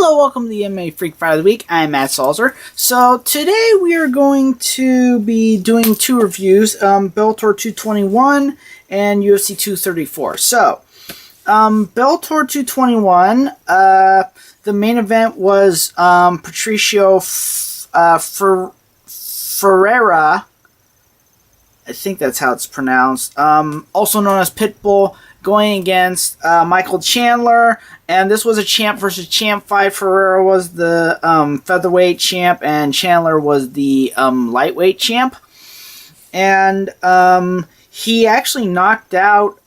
Hello, welcome to the MMA Freak Fight of the Week. I'm Matt Salzer. So today we are going to be doing two reviews, Bellator 221 and UFC 234. So, Bellator 221, the main event was Patricio Ferreira, I think that's how it's pronounced, also known as Pitbull, going against Michael Chandler, and this was a champ versus champ fight. Ferreira was the featherweight champ, and Chandler was the lightweight champ. And he actually knocked out,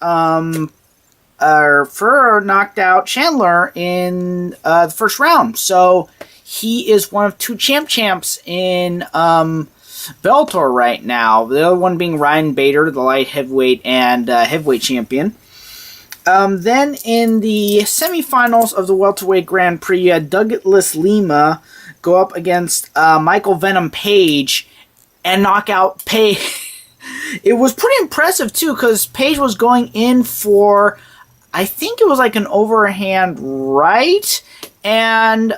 Ferreira knocked out Chandler in the first round. So he is one of two champs in Bellator right now. The other one being Ryan Bader, the light heavyweight and heavyweight champion. Then in the semifinals of the welterweight Grand Prix, you had Douglas Lima go up against Michael Venom Page and knock out Page. It was pretty impressive too, because Page was going in for, I think it was like an overhand right, and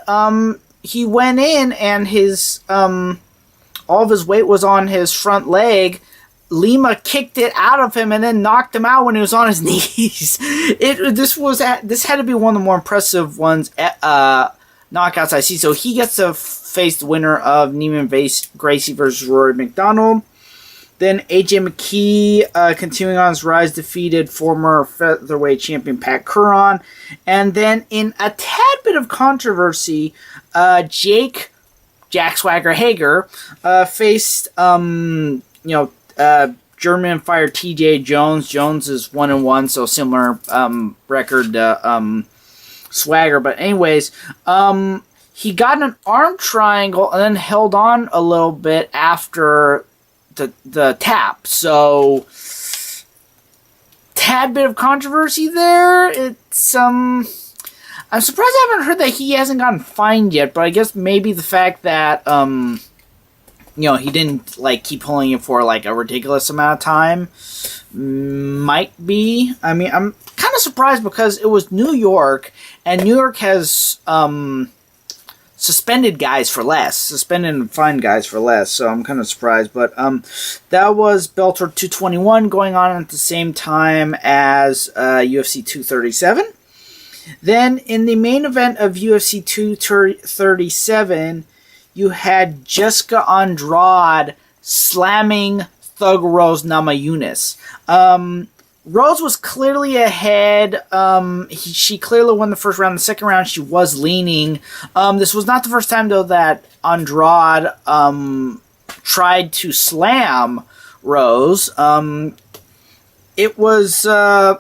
he went in and his all of his weight was on his front leg. Lima kicked it out of him and then knocked him out when he was on his knees. This had to be one of the more impressive ones knockouts I see. So he gets to face the winner of Neiman Gracie versus Rory McDonald. Then AJ McKee, continuing on his rise, defeated former featherweight champion Pat Curran. And then in a tad bit of controversy, Jack Swagger Hager faced German fighter TJ Jones. Jones is 1-1, so similar record to Swagger. But anyways, he got an arm triangle and then held on a little bit after the tap. So, tad bit of controversy there. It's I'm surprised I haven't heard that he hasn't gotten fined yet, but I guess maybe the fact that he didn't keep pulling it for a ridiculous amount of time might be. I mean, I'm kind of surprised because it was New York, and New York has suspended and fined guys for less, so I'm kind of surprised. But that was Bellator 221 going on at the same time as UFC 237. Then in the main event of UFC 237, you had Jessica Andrade slamming Thug Rose Namajunas. Rose was clearly ahead. She clearly won the first round. The second round, she was leaning. This was not the first time, though, that Andrade tried to slam Rose. It was a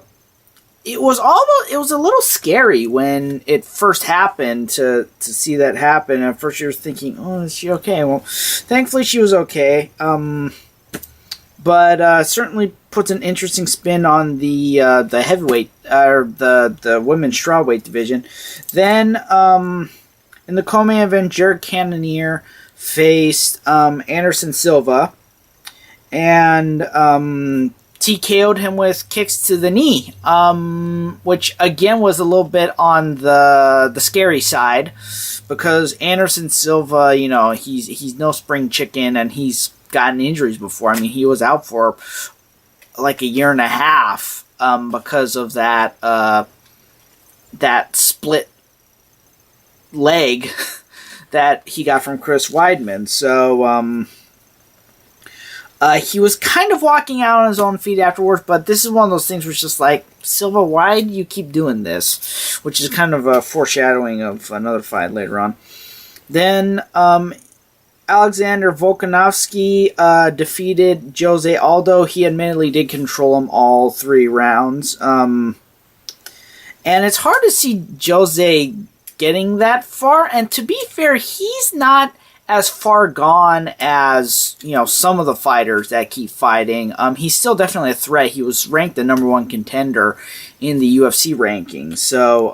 little scary when it first happened to see that happen. At first you were thinking, oh, is she okay? Well, thankfully she was okay. But certainly puts an interesting spin on the heavyweight, or the women's strawweight division. Then in the co-main event, Jared Cannonier faced Anderson Silva, and TKO'd him with kicks to the knee, which again was a little bit on the scary side, because Anderson Silva, he's no spring chicken, and he's gotten injuries before. I mean, he was out for like a year and a half because of that split leg that he got from Chris Weidman. So he was kind of walking out on his own feet afterwards, but this is one of those things where it's just like, Silva, why do you keep doing this? Which is kind of a foreshadowing of another fight later on. Then Alexander Volkanovski defeated Jose Aldo. He admittedly did control him all 3 rounds. And it's hard to see Jose getting that far. And to be fair, he's not as far gone as, some of the fighters that keep fighting. He's still definitely a threat. He was ranked the #1 contender in the UFC rankings. So,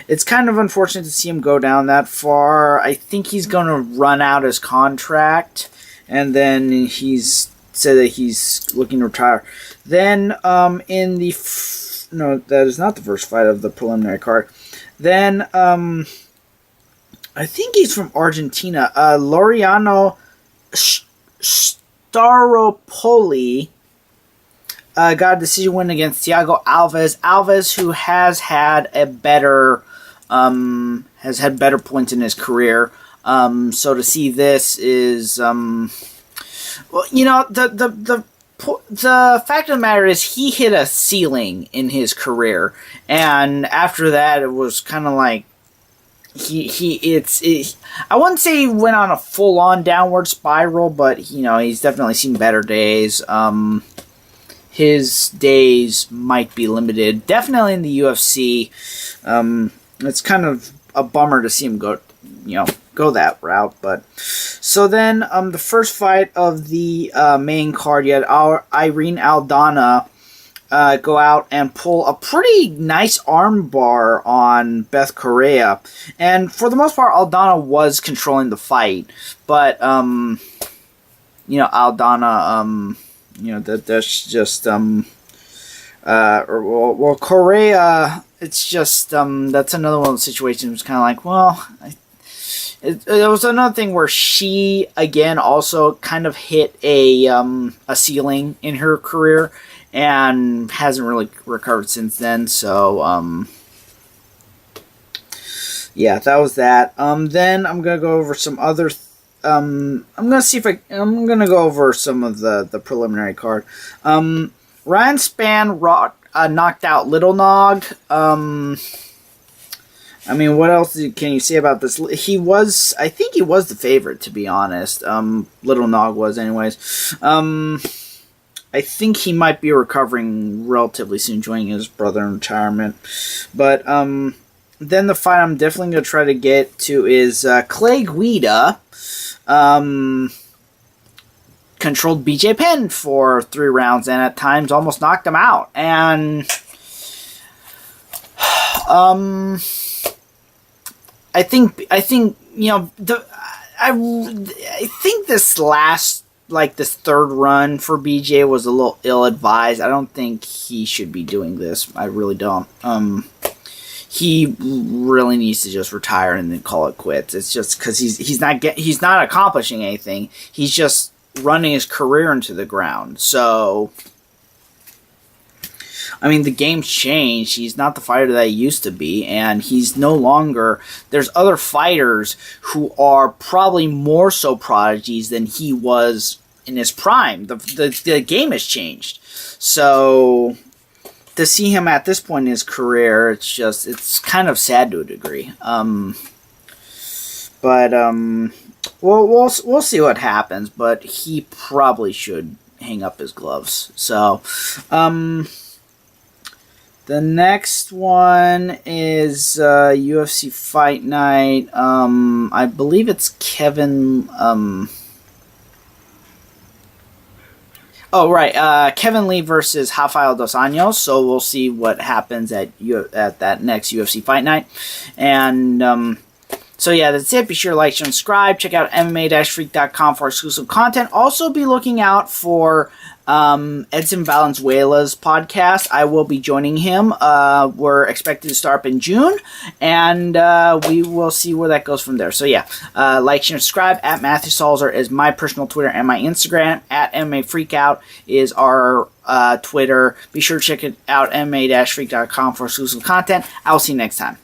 it's kind of unfortunate to see him go down that far. I think he's going to run out his contract, and then he's said that he's looking to retire. Then, in the... no, that is not the first fight of the preliminary card. Then, I think he's from Argentina. Laureano Staropoli got a decision win against Thiago Alves. Alves, who has had better points in his career. So to see this is, well, the fact of the matter is he hit a ceiling in his career, and after that it was kind of like I wouldn't say he went on a full on downward spiral, but he's definitely seen better days. His days might be limited, definitely in the UFC. It's kind of a bummer to see him go that route. But so then, the first fight of the main card, you had Irene Aldana go out and pull a pretty nice arm bar on Beth Correa, and for the most part, Aldana was controlling the fight, but Aldana, that's just Correa. It's just that's another one of the situations. It's kind of like, well, it was another thing where she again also kind of hit a ceiling in her career and hasn't really recovered since then. So yeah, that was that. Then I'm gonna go over some other. I'm gonna go over some of the preliminary card. Ryan Spann knocked out Little Nog. I mean, what else can you say about this? I think he was the favorite, to be honest. Little Nog was, anyways. I think he might be recovering relatively soon, joining his brother in retirement. But then the fight I'm definitely going to try to get to is Clay Guida. Controlled BJ Penn for 3 rounds and at times almost knocked him out. And I think I think this last, this third run for BJ was a little ill-advised. I don't think he should be doing this. I really don't. He really needs to just retire and then call it quits. It's just because he's not accomplishing anything. He's just running his career into the ground. So, I mean, the game's changed. He's not the fighter that he used to be, and he's no longer. There's other fighters who are probably more so prodigies than he was in his prime. The game has changed. So to see him at this point in his career, it's kind of sad to a degree. But we'll see what happens. But he probably should hang up his gloves. So the next one is UFC Fight Night. I believe it's Kevin. Kevin Lee versus Rafael Dos Anjos. So we'll see what happens at that next UFC Fight Night. And so yeah, that's it. Be sure to like, share, and subscribe. Check out MMA-freak.com for exclusive content. Also be looking out for Edson Valenzuela's podcast. I will be joining him. We're expected to start up in June, and we will see where that goes from there. So yeah, like, share, and subscribe. At Matthew Salzer is my personal Twitter and my Instagram. At MMA Freakout is our Twitter. Be sure to check it out, MMA-freak.com for exclusive content. I will see you next time.